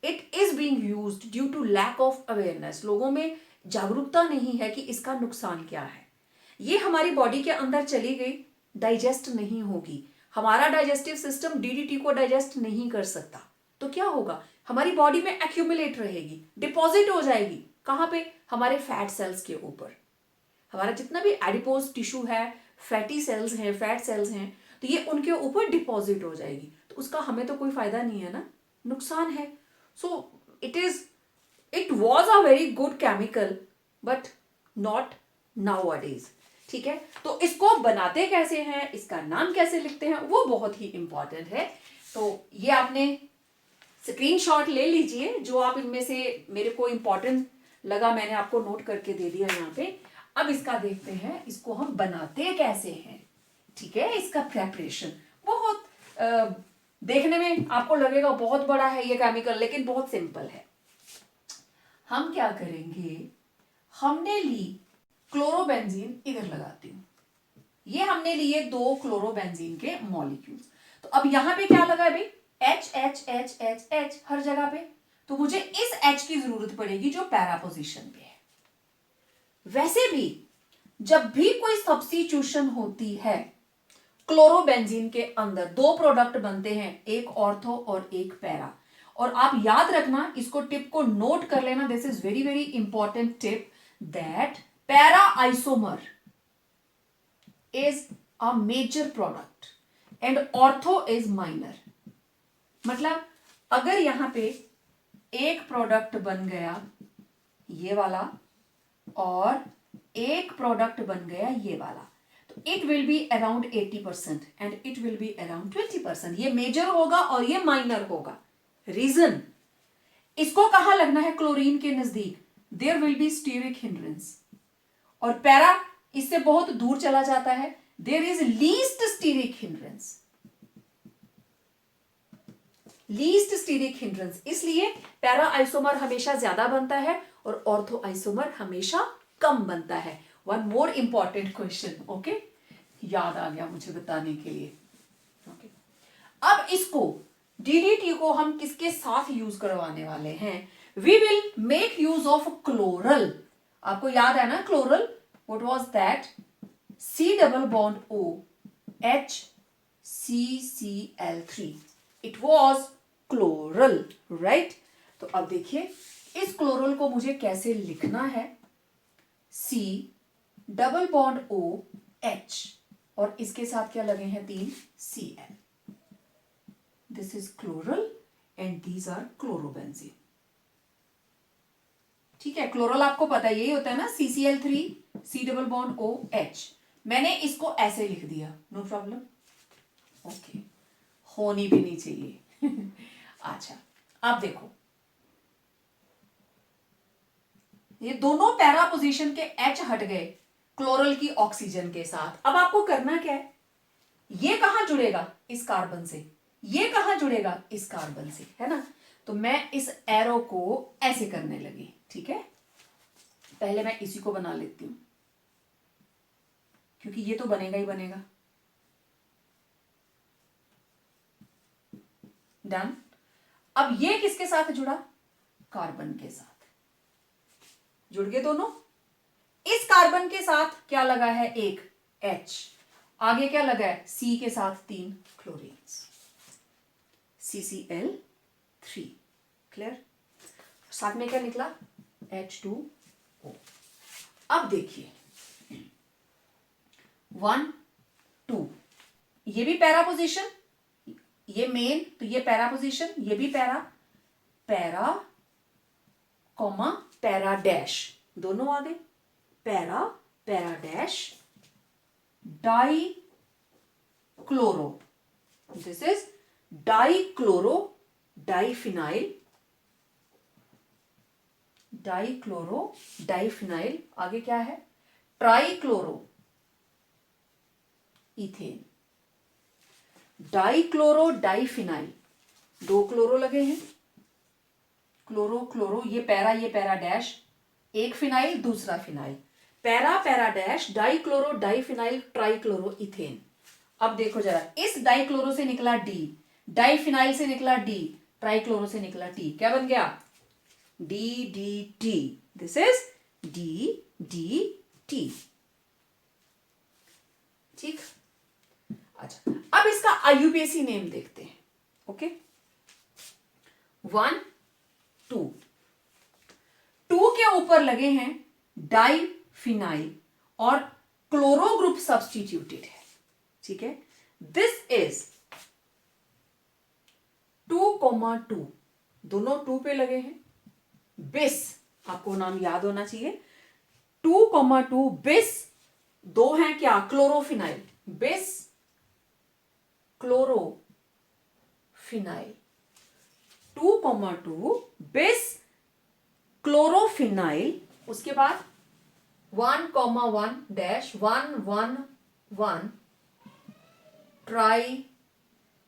It is being used due to lack of awareness. लोगों में जागरूकता नहीं है कि इसका नुकसान क्या है। ये हमारी बॉडी के अंदर चली गई, डाइजेस्ट नहीं होगी। हमारा डाइजेस्टिव सिस्टम डीडीटी को डाइजेस्ट नहीं कर सकता, तो क्या होगा, हमारी बॉडी में एक्यूमुलेट रहेगी, डिपॉजिट हो जाएगी। कहां पे, हमारे फैट सेल्स के ऊपर। हमारा जितना भी एडिपोज टिश्यू है, फैटी सेल्स हैं, फैट सेल्स हैं, तो ये उनके ऊपर डिपॉजिट हो जाएगी। तो उसका हमें तो कोई फायदा नहीं है ना, नुकसान है। So it was a very good chemical but not now अडेज। ठीक है, तो इसको बनाते कैसे हैं, इसका नाम कैसे लिखते हैं, वो बहुत ही इंपॉर्टेंट है। तो ये आपने स्क्रीनशॉट ले लीजिए, जो आप इनमें से मेरे को इंपॉर्टेंट लगा मैंने आपको नोट करके दे दिया यहाँ पे। अब इसका देखते हैं, इसको हम बनाते कैसे हैं। ठीक है, इसका प्रेपरेशन बहुत देखने में आपको लगेगा बहुत बड़ा है ये केमिकल, लेकिन बहुत सिंपल है। हम क्या करेंगे, हमने ली क्लोरोबेंजीन, इधर लगाती हूं, ये हमने लिए 2 क्लोरोबेंजीन के मॉलिक्यूल्स। तो अब यहां पे क्या लगा है भाई, H H H H H हर जगह पे, तो मुझे इस एच की जरूरत पड़ेगी जो पैरा पोजीशन पे है। वैसे भी जब भी कोई सब्स्टिट्यूशन होती है क्लोरोबेंजीन के अंदर 2 प्रोडक्ट बनते हैं, एक ऑर्थो और एक पैरा। और आप याद रखना, इसको टिप को नोट कर लेना, this is very very important tip, that para isomer is a major product and ortho is minor. मतलब अगर यहां पे एक प्रोडक्ट बन गया ये वाला और एक प्रोडक्ट बन गया ये वाला, तो it will be around 80% and it will be around 20%। ये मेजर होगा और ये माइनर होगा। रीजन, इसको कहां लगना है, क्लोरीन के नजदीक, there will be steric hindrance. और पैरा इससे बहुत दूर चला जाता है, there is least steric hindrance, least steric hindrance. इसलिए पैरा आइसोमर हमेशा ज्यादा बनता है और ऑर्थो आइसोमर हमेशा कम बनता है। One more important question, okay, याद आ गया मुझे बताने के लिए। ओके, अब इसको डीडीटी को हम किसके साथ यूज करवाने वाले हैं, we will make use of chloral. आपको याद है ना chloral, what was that, C double bond O HCCl3, it was chloral, right. तो अब देखिए इस क्लोरल को मुझे कैसे लिखना है, C double bond O H और इसके साथ क्या लगे हैं 3 Cl। This is chloral and these are chlorobenzene. ठीक है, क्लोरल आपको पता है यही होता है ना, CCl3 C double bond O H। मैंने इसको ऐसे लिख दिया, नो प्रॉब्लम, ओके, होनी भी नहीं चाहिए। अच्छा, अब देखो ये दोनों पैरा पोजीशन के H हट गए क्लोरल की ऑक्सीजन के साथ। अब आपको करना क्या है, ये कहां जुड़ेगा, इस कार्बन से, ये कहां जुड़ेगा, इस कार्बन से, है ना। तो मैं इस एरो को ऐसे करने लगी। ठीक है, पहले मैं इसी को बना लेती हूं क्योंकि ये तो बनेगा ही बनेगा। डन। अब ये किसके साथ जुड़ा, कार्बन के साथ जुड़ गए दोनों। इस कार्बन के साथ क्या लगा है, एक H, आगे क्या लगा है, C के साथ 3 क्लोरीन्स, CCl3 3. क्लियर? साथ में क्या निकला? H2O. अब देखिए 1 2, ये भी पैरा पोजीशन, ये मेन, तो ये पैरा पोजीशन, ये भी para, para comma para dash, दोनों आ गए, para para dash, die chloro, this is die chloro diphenyl, die chloro diphenyl, आगे क्या है? Try chloro ethane, die chloro diphenyl, 2 chloro लगे हैं, क्लोरो क्लोरो, ये पैरा डैश, एक फिनाइल दूसरा phenyl, para para dash, die chloro diphenyl, try chloro ethane. अब देखो जरा, इस डाई क्लोरो से निकला डी, डाईफिनाइल से निकला डी, ट्राई क्लोरो से निकला टी, क्या बन गया? D D T. This is D D T. ठीक. अच्छा, अब इसका आईयूपीएसी नेम देखते हैं. ओके, 1 2 2 के ऊपर लगे हैं डाईफिनाइल और क्लोरो ग्रुप सब्स्टिट्यूटेड है. ठीक है, दिस इज 2,2, दोनों 2 पे लगे हैं. बिस, आपको नाम याद होना चाहिए, 2,2 बिस, 2 हैं क्या? क्लोरोफिनाइल, बिस क्लोरोफिनाइल, 2,2 बिस क्लोरोफिनाइल, उसके बाद 1,1 dash 1,1,1 try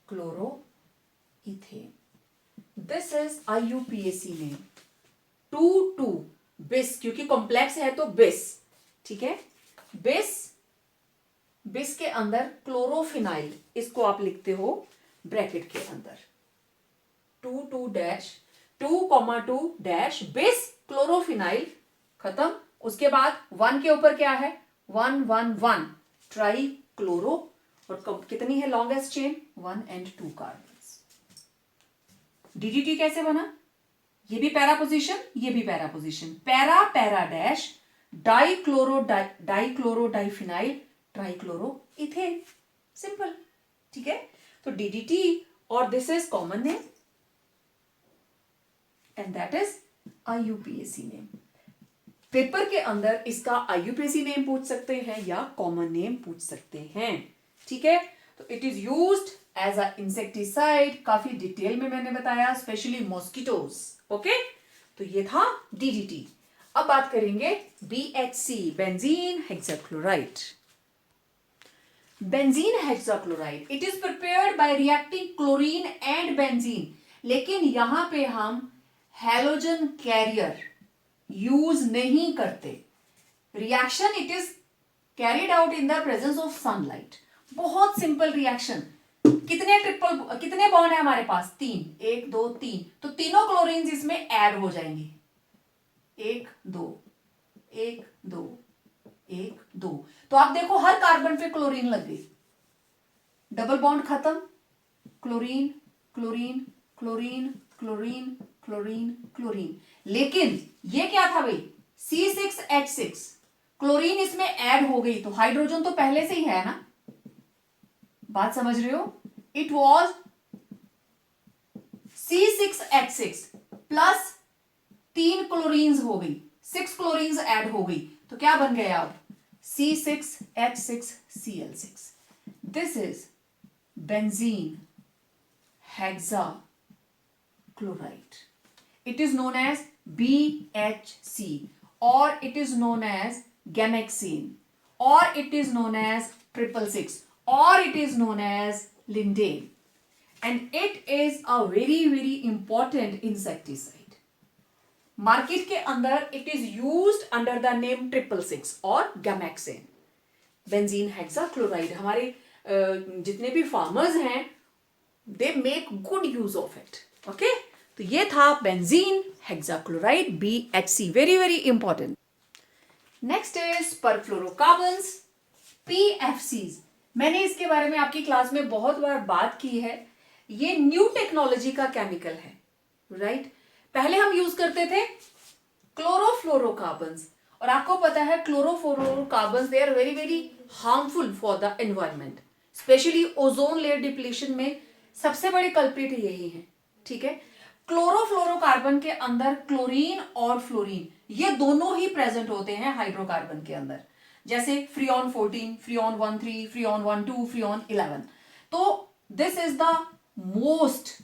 chloro ethane. This is IUPAC name. 2,2 बिस, क्योंकि कॉम्प्लेक्स है तो बिस. ठीक है, बिस, बिस के अंदर क्लोरोफिनाइल, इसको आप लिखते हो ब्रैकेट के अंदर 2,2 डैश 2,2 डैश बिस क्लोरोफिनाइल, खत्म. उसके बाद 1 के ऊपर क्या है? 1,1,1 ट्राई क्लोरो, और कितनी है longest chain? 1 and 2 carbons. DDT कैसे बना? ये भी पैरा पोजीशन, ये भी para position, para para dash, die chloro diphenyl, trichloro ethane. Simple. ठीक है, तो डीडीटी, और this is common name and that is IUPAC name. Paper के अंदर इसका आईयूपीएसी नेम पूछ सकते हैं या कॉमन नेम पूछ सकते हैं. ठीक है, तो it is used as a insecticide, काफी डिटेल में मैंने बताया, स्पेशली मॉस्किटोज. ओके, तो ये था डीडीटी. अब बात करेंगे BHC, benzene hexachloride. Benzene hexachloride, it is prepared bye reacting chlorine and benzene. लेकिन यहां पे हम हैलोजन कैरियर यूज नहीं करते. Reaction it is carried out in the presence of sunlight. बहुत सिंपल रिएक्शन. कितने बॉन्ड है हमारे पास? 3, 1 2 3, तो तीनों क्लोरीन इसमें ऐड हो जाएंगे. 1 2 1 2 1 2, तो आप देखो हर कार्बन पे क्लोरीन लग गई. डबल बॉन्ड खत्म, chlorine chlorine chlorine chlorine chlorine chlorine. लेकिन ये क्या था भाई? C6H6, क्लोरीन इसमें ऐड हो गई, तो हाइड्रोजन तो पहले से ही है ना. बात समझ रहे हो? It was C6H6 plus 3 chlorines हो गई, 6 क्लोरीन्स ऐड हो गई, तो क्या बन गया अब? C6H6Cl6. This is benzene hexachloride. It is known as BHC, or it is known as gamexine, or it is known as 666, or it is known as lindane, and it is a very very important insecticide. Market के अंदर it is used under the name 666 or gamexine. Benzene hexachloride, हमारे जितने भी farmers हैं, they make good use of it. Okay? तो ये था benzene hexachloride, BHC, very very important. Next is perfluorocarbons, PFCs. मैंने इसके बारे में आपकी क्लास में बहुत बार बात की है. ये न्यू टेक्नोलॉजी का केमिकल है. राइट। पहले हम यूज करते थे क्लोरोफ्लोरोकार्बन्स, और आपको पता है chlorofluorocarbons they are very very harmful for the environment, especially ozone layer depletion में सबसे बड़े कल्प्रिट यही है, ठीक है। क्लोरोफ्लोरोकार्बन के अंदर क्लोरीन और फ्लोरीन ये दोनों ही प्रेजेंट होते हैं हाइड्रोकार्बन के अंदर, जैसे फ्रियॉन 14, फ्रियॉन 13, फ्रियॉन 12, फ्रियॉन 11। तो this is the most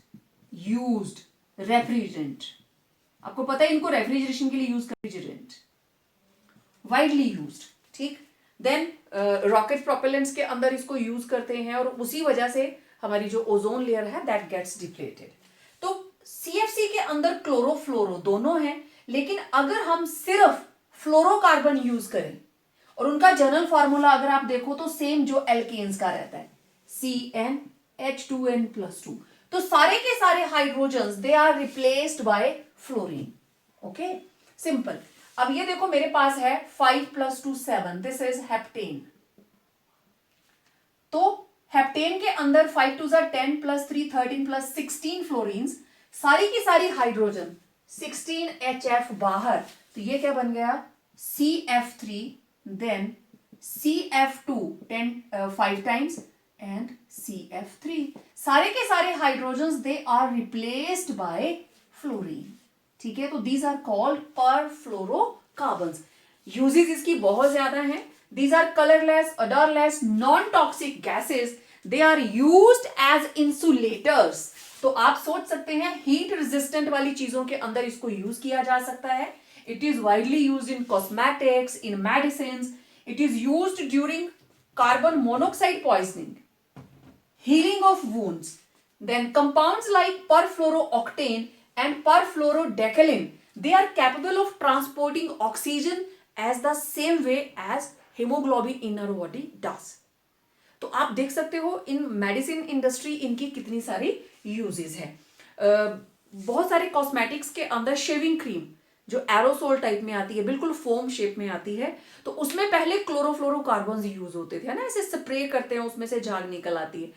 used refrigerant. आपको पता है इनको रेफ्रिजरेशन के लिए यूज कर, रेफ्रिजरेंट वाइडली यूज्ड, ठीक। देन रॉकेट प्रोपेलेंट्स के अंदर इसको यूज करते हैं और उसी वजह से हमारी जो ओजोन लेयर है दैट गेट्स डिप्लेटेड। तो सीएफसी के अंदर क्लोरोफ्लोरो दोनों हैं, लेकिन अगर हम सिर्फ फ्लोरोकार्बन यूज करें और उनका जनरल फॉर्मूला अगर आप देखो तो सेम जो एल्केन्स का रहता है, CnH2n+2, तो सारे के सारे hydrogens they are replaced by fluorine. Okay, simple. अब ये देखो मेरे पास है 5 + 2 7, दिस इज हेप्टेन। तो हेप्टेन के अंदर 5 2 10 + 3 13 + 16 फ्लोरीन्स, सारी की सारी हाइड्रोजन 16HF बाहर, तो ये क्या बन गया CF3, then CF2 5 times and CF3, सारे के सारे hydrogens they are replaced by fluorine, ठीक है। तो these are called perfluorocarbons. Uses इसकी बहुत ज्यादा हैं। These are colourless, odorless, non toxic gases, they are used as insulators. तो आप सोच सकते हैं हीट रेजिस्टेंट वाली चीजों के अंदर इसको यूज किया जा सकता है। It is widely used in cosmetics, in medicine, it is used during carbon monoxide poisoning, healing of wounds. Then compounds like perfluorooctane and perfluorodecaline, they are capable of transporting oxygen as the same way as hemoglobin in our body does. तो आप देख सकते हो इन medicine industry इनकी कितनी सारी uses है। बहुत सारे कॉस्मेटिक्स के अंदर शेविंग क्रीम जो एरोसोल टाइप में आती है, बिल्कुल फोम शेप में आती है, तो उसमें पहले क्लोरोफ्लोरोकार्बन्स यूज होते थे ना, ऐसे स्प्रे करते हैं उसमें से झाग निकल आती है।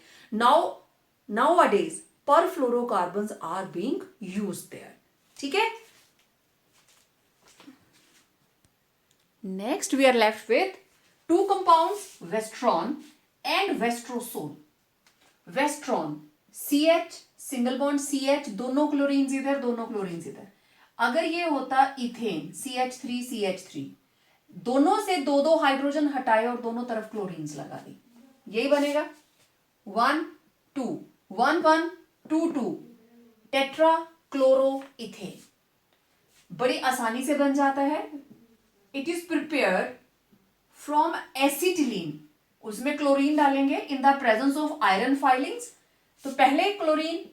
Nowadays perfluorocarbons are being used there, ठीक है। Next we are left with two compounds, Vestron and Vestrosol. Vestron CH single bond CH, दोनों क्लोरीन्स इधर, दोनों क्लोरीन्स इधर। अगर ये होता इथेन CH3 CH3, दोनों से दो दो हाइड्रोजन हटाए और दोनों तरफ क्लोरीन्स लगा दी, यही बनेगा 1 2 1 1 2 2 टेट्रा क्लोरो इथेन। बड़ी आसानी से बन जाता है। It is prepared from acetylene, उसमें क्लोरीन डालेंगे in the presence of iron filings. तो पहले क्लोरीन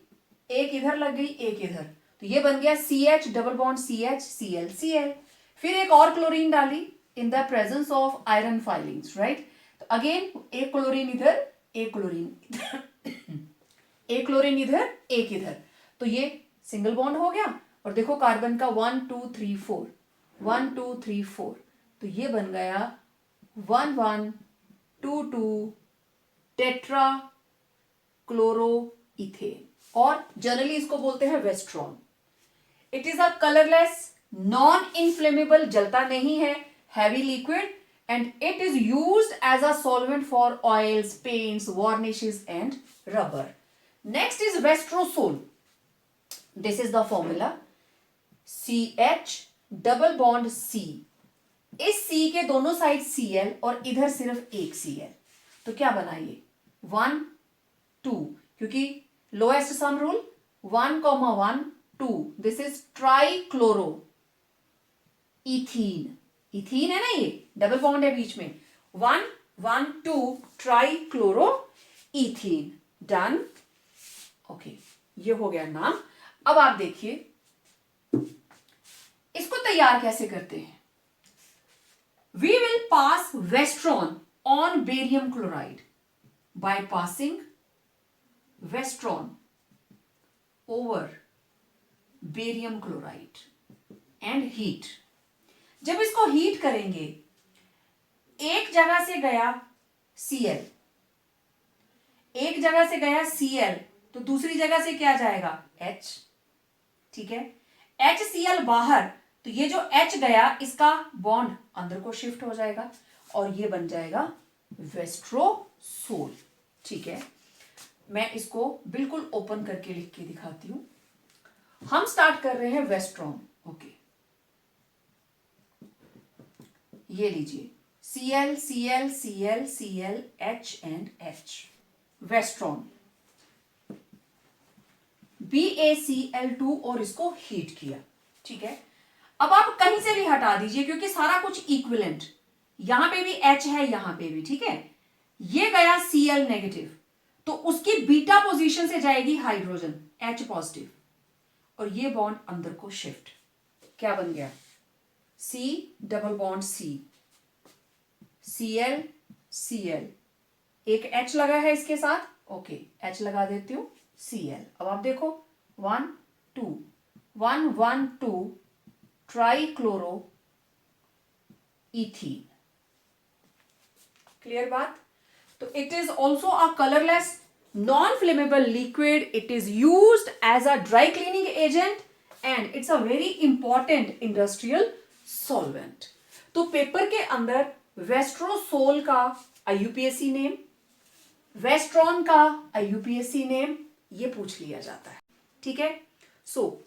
एक इधर लग गई एक इधर, तो ये बन गया CH double bond CH Cl Cl। फिर एक और क्लोरीन डाली in the presence of iron filings, right. तो अगेन एक क्लोरीन इधर एक क्लोरीन इधर एक क्लोरीन इधर एक इधर, तो ये सिंगल बॉन्ड हो गया। और देखो कार्बन का 1 2 3 4 1 2 3 4, तो ये बन गया 1 1 2 2 टेट्रा क्लोरो इथेन, और जनरली इसको बोलते हैं westron. It is a colourless, non inflammable, जलता नहीं है, heavy liquid, and it is used as a solvent for oils, paints, varnishes and rubber. Next is Vestrosol. This is the formula CH double bond C. इस C के दोनों side Cl और इधर सिर्फ एक Cl, तो क्या बनाइए 1 2, क्योंकि lowest sum rule 1 1 2, this is trichloro ethene. Ethene है ना, ये डबल बॉन्ड है बीच में, 1 1 2 ट्राइक्लोरो इथीन। डन, ओके, ये हो गया नाम। अब आप देखिए इसको तैयार कैसे करते हैं। We will pass westron on barium chloride by passing westron over barium chloride and heat. जब इसको हीट करेंगे, एक जगह से गया Cl, एक जगह से गया Cl, तो दूसरी जगह से क्या जाएगा H, ठीक है। HCl बाहर, तो ये जो H गया इसका बॉन्ड अंदर को शिफ्ट हो जाएगा और ये बन जाएगा वेस्ट्रोसोल। ठीक है, मैं इसको बिल्कुल ओपन करके लिख के दिखाती हूं। हम स्टार्ट कर रहे हैं वेस्ट्रॉन। ओके, ये लीजिए Cl Cl Cl Cl H and H, वेस्ट्रॉन। BaCl2 और इसको हीट किया। ठीक है, अब आप कहीं से भी हटा दीजिए क्योंकि सारा कुछ इक्विवेलेंट, यहां पे भी H है यहां पे भी। ठीक है, ये गया Cl नेगेटिव, तो उसकी बीटा पोजीशन से जाएगी हाइड्रोजन H पॉजिटिव और ये बॉन्ड अंदर को शिफ्ट, क्या बन गया C double bond C, Cl Cl, एक H लगा है इसके साथ। ओके, H लगा देती हूं Cl। अब आप देखो 1 2 1 1 2 ट्राइक्लोरो इथीन। क्लियर बात? तो it is also a colourless non flammable liquid, it is used as a dry cleaning agent and it's a very important industrial solvent. तो पेपर के अंदर वेस्ट्रोसोल का IUPAC नेम, वेस्ट्रॉन का IUPAC नेम, ये पूछ लिया जाता है। ठीक है, सो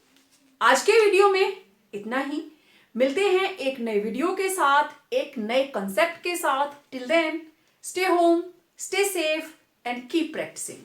आज के वीडियो में इतना ही। मिलते हैं एक नए वीडियो के साथ, एक नए कंसेप्ट के साथ। Till then, stay home, stay safe and keep practising.